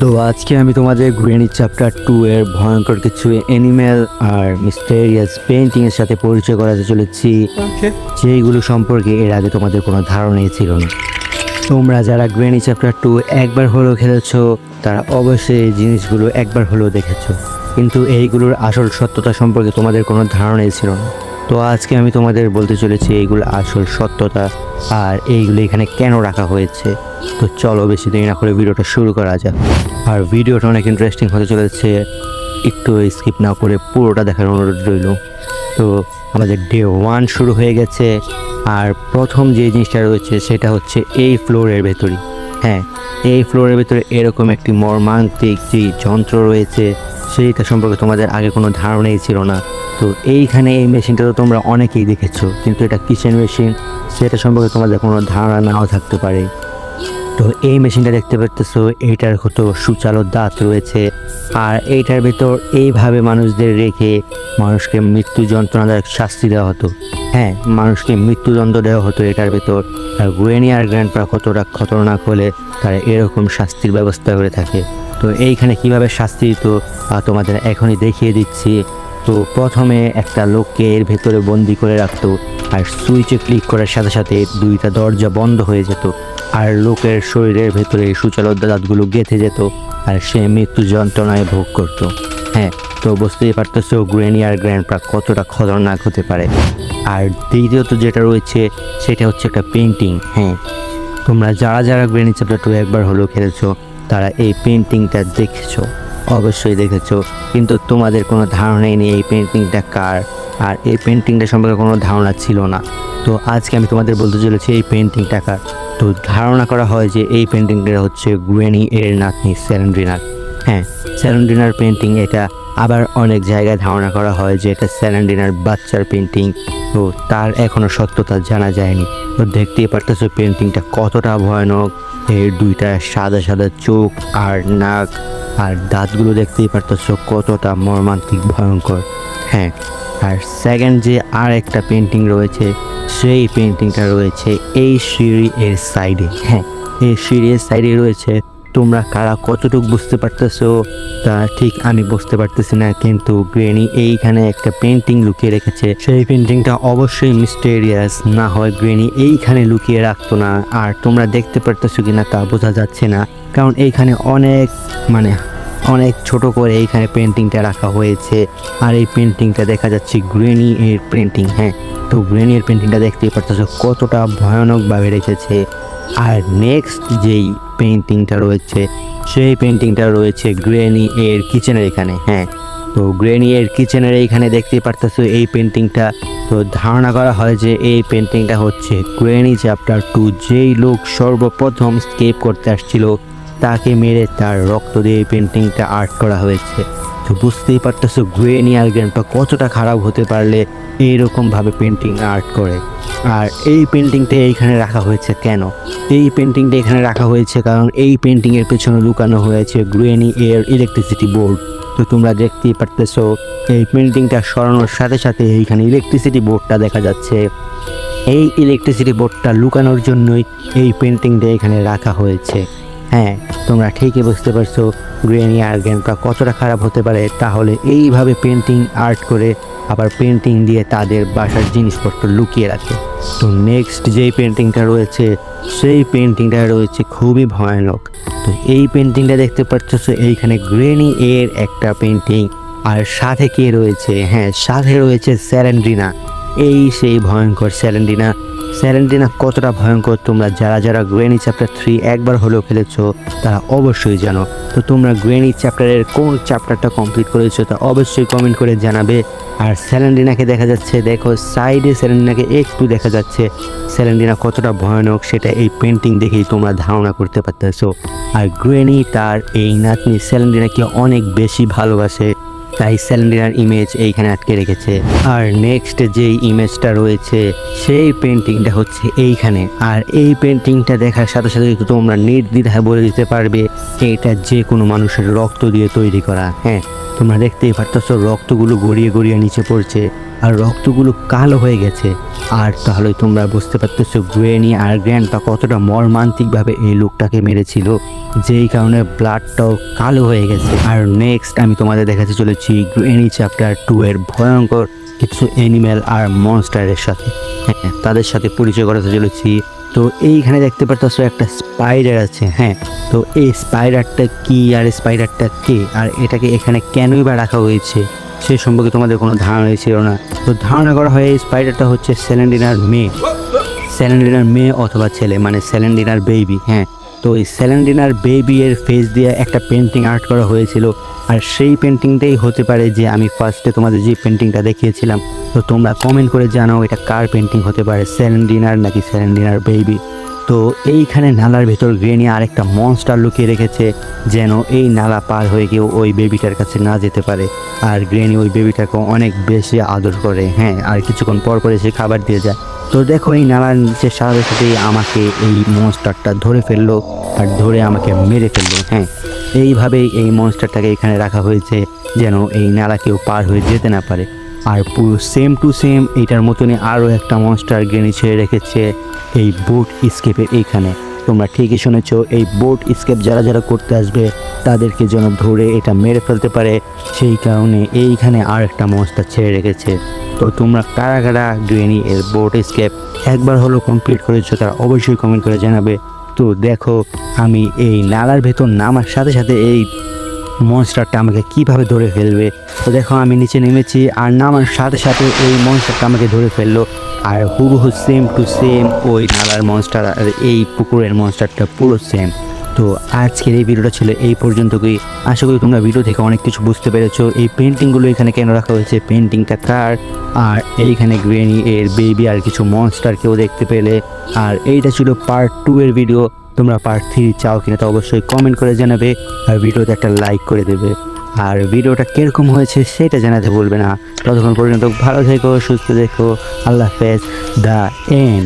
তো আজকে আমি তোমাদের গ্রেনি চ্যাপ্টার 2 এর ভয়ঙ্কর কিছু অ্যানিম্যাল আর মিস্টেরিয়াস পেন্টিং এর সাথে পরিচয় করাতে চলেছি, যেইগুলো সম্পর্কে এর আগে তোমাদের কোনো ধারণাই ছিল না। তোমরা যারা গ্রেনি চ্যাপ্টার 2 একবার হলেও খেলেছো তারা অবশ্যই এই জিনিসগুলো একবার হলেও দেখেছো, কিন্তু এইগুলোর আসল সত্যতা সম্পর্কে তোমাদের কোনো ধারণাই ছিল না। তো আজকে আমি তোমাদের বলতে চলেছি এইগুলো আসল সত্যতা আর এইগুলো এখানে কেন রাখা হয়েছে। তো চলো বেশি দেরি না করে ভিডিওটা শুরু করা যাক। আর ভিডিওটা অনেক ইন্টারেস্টিং হতে চলেছে, একটু স্কিপ না করে পুরোটা দেখার অনুরোধ রইল। তো আমাদের ডে 1 শুরু হয়ে গেছে, আর প্রথম যে জিনিসটা রয়েছে সেটা হচ্ছে এই ফ্লোরের ভেতরই। হ্যাঁ, এই ফ্লোরের ভেতরে এরকম একটি মর্মান্তিক যে যন্ত্র রয়েছে সেইটা সম্পর্কে তোমাদের আগে কোনো ধারণাই ছিল না। তো এইখানে এই মেশিনটা তো তোমরা অনেকেই দেখেছো, কিন্তু এটা কিচেন মেশিন সেটা সম্পর্কে তোমাদের কোনো ধারণা নাও থাকতে পারে। তো এই মেশিনটা দেখতে পাচ্তেছো, এইটার কত সুচালো দাঁত রয়েছে, আর এইটার ভেতর এইভাবে মানুষদের রেখে মানুষকে মৃত্যু যন্ত্রণাদায়ক শাস্তি দেওয়া হতো। হ্যাঁ, মানুষকে মৃত্যুদণ্ড দেওয়া হতো এটার ভেতর। আর গ্রেনি আর গ্র্যান্ডপা কতটা খতরনাক হলে তারা এরকম শাস্তির ব্যবস্থা করে থাকে। তো এইখানে কিভাবে শাস্তি দিত তোমাদের এখনই দেখিয়ে দিচ্ছি। তো প্রথমে একটা লোককে এর ভেতরে বন্দি করে রাখতো, আর সুইচে ক্লিক করার সাথে সাথে দুইটা দরজা বন্ধ হয়ে যেত, আর লোকের শরীরের ভেতরে সুচালো দাঁতগুলো গেঁথে যেত, আর সে মৃত্যু যন্ত্রণায় ভোগ করত। হ্যাঁ, তো বুঝতেই পারতেছো গ্রেনি আর গ্র্যান্ডপা কতটা খতরনাক হতে পারে। আর দ্বিতীয়ত যেটা রয়েছে সেটা হচ্ছে একটা পেন্টিং। হ্যাঁ, তোমরা যারা যারা গ্রেনি চ্যাপ্টার 2 একবার হলেও খেলেছো তারা এই পেন্টিংটা দেখেছো, অবশ্যই দেখেছো, কিন্তু তোমাদের কোনো ধারণাই নেই এই পেন্টিংটা কার, আর এই পেন্টিংটা সম্পর্কে কোনো ধারণা ছিল না। তো আজকে আমি তোমাদের বলতে চলেছি এই পেন্টিংটা কার। তো ধারণা করা হয় যে এই পেন্টিংটা হচ্ছে গ্রেনি এর নাতনি স্যালেন্ড্রিনার। হ্যাঁ, স্যালেন্ড্রিনার পেন্টিং এটা। আবার অনেক জায়গায় ধারণা করা হয় যে এটা স্যালেন্ড্রিনার বাচ্চার পেন্টিং। তো তার এখনও সত্যতা জানা যায়নি। তো দেখতেই পারতেছো পেন্টিংটা কতটা ভয়ানক। এর দুইটা সাদা সাদা চোখ আর নাক আর দাঁতগুলো দেখতেই পারতেছো কতটা মর্মান্তিক ভয়ঙ্কর। হ্যাঁ, আর সেকেন্ড যে আর একটা পেন্টিং রয়েছে সেই পেন্টিংটা রয়েছে এই সিঁড়ি এর সাইডে। হ্যাঁ, এই সিঁড়ির সাইডে রয়েছে। তোমরা কারা কতটুকু বুঝতে পারতেছো তা ঠিক আমি বুঝতে পারতেছি না, কিন্তু গ্রেনি এইখানে একটা পেন্টিং লুকিয়ে রেখেছে। সেই পেন্টিংটা অবশ্যই মিস্টেরিয়াস, না হয় গ্রেনি এইখানে লুকিয়ে রাখতো না। আর তোমরা দেখতে পারতেছো কিনা তা বোঝা যাচ্ছে না, কারণ এইখানে অনেক ছোট করে এইখানে পেন্টিংটা রাখা হয়েছে, আর এই পেন্টিংটা দেখা যাচ্ছে গ্রেনি এর পেন্টিং। হ্যাঁ, তো গ্রেনি এর পেন্টিংটা দেখতেই পারতেছো কতটা ভয়ানকভাবে রেখেছে। আর নেক্সট যেই পেন্টিংটা রয়েছে সেই পেন্টিংটা রয়েছে গ্রেনি এর কিচেনের এখানে। হ্যাঁ, তো গ্রেনি এর কিচেনের এইখানে দেখতেই পারতেছো এই পেন্টিংটা। তো ধারণা করা হয় যে এই পেন্টিংটা হচ্ছে গ্রেনি চ্যাপ্টার 2 যেই লোক সর্বপ্রথম স্কেপ করতে আসছিল তাকে মেরে তার রক্ত দিয়ে এই পেন্টিংটা আর্ট করা হয়েছে। তো বুঝতেই পারতেছো গ্রেনি আর গ্র্যান্ডপা কতটা খারাপ হতে পারলে এইরকমভাবে পেন্টিং আর্ট করে। আর এই পেন্টিংটা এইখানে রাখা হয়েছে কেন? এই পেন্টিংটা এখানে রাখা হয়েছে কারণ এই পেন্টিংয়ের পেছনে লুকানো হয়েছে গ্রেনি এর ইলেকট্রিসিটি বোর্ড। তো তোমরা দেখতেই পারতেছো এই পেন্টিংটা সরানোর সাথে সাথে এইখানে ইলেকট্রিসিটি বোর্ডটা দেখা যাচ্ছে। এই ইলেকট্রিসিটি বোর্ডটা লুকানোর জন্যই এই পেন্টিংটা এখানে রাখা হয়েছে। হ্যাঁ, তোমরা ঠিকই বুঝতে পারছো গ্রেনি আর গ্র্যান্ডপা কতটা খারাপ হতে পারে তাহলে এইভাবে পেন্টিং আর্ট করে আবার পেন্টিং দিয়ে তাদের বাসার জিনিসপত্র লুকিয়ে রাখে। তো নেক্সট যেই পেন্টিংটা রয়েছে সেই পেন্টিংটা রয়েছে খুবই ভয়ানক। তো এই পেন্টিংটা দেখতে পাচ্ছ এইখানে গ্রেনি এর একটা পেন্টিং, আর সাথে কে রয়েছে? হ্যাঁ, সাথে রয়েছে স্যালেন্ড্রিনা। এই সেই ভয়ঙ্কর স্যালেন্ড্রিনা। স্যালেন্ড্রিনা কতটা ভয়ঙ্কর তোমরা যারা যারা গ্রেনি চ্যাপ্টার 3 একবার হলেও খেলেছো তারা অবশ্যই জানো। তো তোমরা গ্রেনি চ্যাপ্টারের কোন চ্যাপ্টারটা কমপ্লিট করেছো তা অবশ্যই কমেন্ট করে জানাবে। আর স্যালেন্ড্রিনাকে দেখা যাচ্ছে, দেখো সাইডে স্যালেন্ড্রিনাকে একটু দেখা যাচ্ছে। স্যালেন্ড্রিনা কতটা ভয়ানক সেটা এই পেন্টিং দেখেই তোমরা ধারণা করতে পারতেছো। আর গ্রেনি তার এই নাতনি স্যালেন্ড্রিনাকে অনেক বেশি ভালোবাসে, তাই স্যালেন্ড্রিনার ইমেজ এইখানে আটকে রেখেছে। আর নেক্সট যেই ইমেজটা রয়েছে সেই পেন্টিংটা হচ্ছে এইখানে। আর এই পেন্টিংটা দেখার সাথে সাথে তোমরা নির্দ্বিধায় বলে দিতে পারবে এটা যে কোনো মানুষের রক্ত দিয়ে তৈরি করা। হ্যাঁ, তোমরা দেখতেই পারতেছো রক্তগুলো গড়িয়ে গড়িয়ে নিচে পড়ছে। আর রক্তগুলো কালো হয়ে গেছে। আর তাহলে তোমরা বুঝতে পারতেছো গ্রেনি আর গ্র্যান্ডপা কতটা মর্মান্তিকভাবে এই লোকটাকে মেরেছিল, যেই কারণে ব্লাডটাও কালো হয়ে গেছে। আর নেক্সট আমি তোমাদের দেখাতে চলেছি গ্রেনি চ্যাপ্টার 2 এর ভয়ঙ্কর কিছু অ্যানিম্যাল আর মনস্টারের সাথে। হ্যাঁ, তাদের সাথে পরিচয় করাতে চলেছি। তো এইখানে দেখতে পারতেছো একটা স্পাইডার আছে। হ্যাঁ, তো এই স্পাইডারটা কি আর স্পাইডারটা কে আর এটাকে এখানে কেনই বা রাখা হয়েছে সে সম্পর্কে তোমাদের কোনো ধারণা ছিল না। তো ধারণা করা হয় এই স্পাইডারটা হচ্ছে সেলেন্ডিনার মেয়ে, সেলেন্ডিনার মেয়ে অথবা ছেলে, মানে সেলেন্ডিনার বেবি। হ্যাঁ, তো এই সেলেন্ডিনার বেবি এর ফেস দিয়ে একটা পেন্টিং আর্ট করা হয়েছিল। আর সেই পেন্টিংটাই হতে পারে যে আমি ফার্স্টে তোমাদের যে পেন্টিংটা দেখিয়েছিলাম। তো তোমরা কমেন্ট করে জানাও এটা কার পেন্টিং হতে পারে, সেলেন্ডিনার নাকি সেলেন্ডিনার বেবি। তো এইখানে নালার ভেতর গ্রেনি আরেকটা মনস্টার লুকিয়ে রেখেছে, যেন এই নালা পার হয়ে কেউ ওই বেবিটার কাছে না যেতে পারে। আর গ্রেনি ওই বেবিটাকে অনেক বেশি আদর করে। হ্যাঁ, আর কিছুক্ষণ পর পরে সে খাবার দিয়ে যায়। তো দেখো এই নালার নিচে সাথে সাথেই আমাকে এই মনস্টারটা ধরে ফেললো আর ধরে আমাকে মেরে ফেললো। হ্যাঁ, এইভাবেই এই মনস্টারটাকে এখানে রাখা হয়েছে যেন এই নালা কেউ পার হয়ে যেতে না পারে। আর পুরো সেম টু সেম এইটার মতনই আরও একটা মনস্টার গ্রেনি ছেড়ে রেখেছে এই বোট স্কেপের এইখানে। তোমরা ঠিকই শুনেছ, এই বোট স্কেপ যারা যারা করতে আসবে তাদেরকে যেন ধরে এটা মেরে ফেলতে পারে, সেই কারণে এইখানে আর একটা মনস্টার ছেড়ে রেখেছে। তো তোমরা কারা কারা গ্রেনি এর বোট স্কেপ একবার হলো কমপ্লিট করেছো তারা অবশ্যই কমেন্ট করে জানাবে। তো দেখো আমি এই নালার ভেতর নামার সাথে সাথে এই মনস্টারটা আমাকে কিভাবে ধরে ফেলবে। তো দেখো আমি নিচে নেমেছি আর নামার সাথে সাথে এই মনস্টারটা আমাকে ধরে ফেললো। আর হুবহু সেম টু সেম ওই নালার মনস্টার আর এই পুকুরের মনস্টারটা পুরো সেম। তো আজকের এই ভিডিওটা ছিল এই পর্যন্তই। আশা করি তোমরা ভিডিও থেকে অনেক কিছু বুঝতে পেরেছো। এই পেন্টিংগুলো এখানে কেন রাখা হয়েছে, পেন্টিংটা কার, আর এইখানে গ্রেনি এর বেবি আর কিছু মনস্টারকেও দেখতে পেলে। আর এইটা ছিল পার্ট 2 এর ভিডিও। তোমরা পার্ট 3 চাও কিনা তা অবশ্যই কমেন্ট করে জানাবে আর ভিডিওতে একটা লাইক করে দেবে। আর ভিডিওটা কীরকম হয়েছে সেটা জানাতে ভুলবে না। ততক্ষণ পর্যন্ত ভালো থেকো, সুস্থ থেকো। আল্লাহ হাফেজ। The end.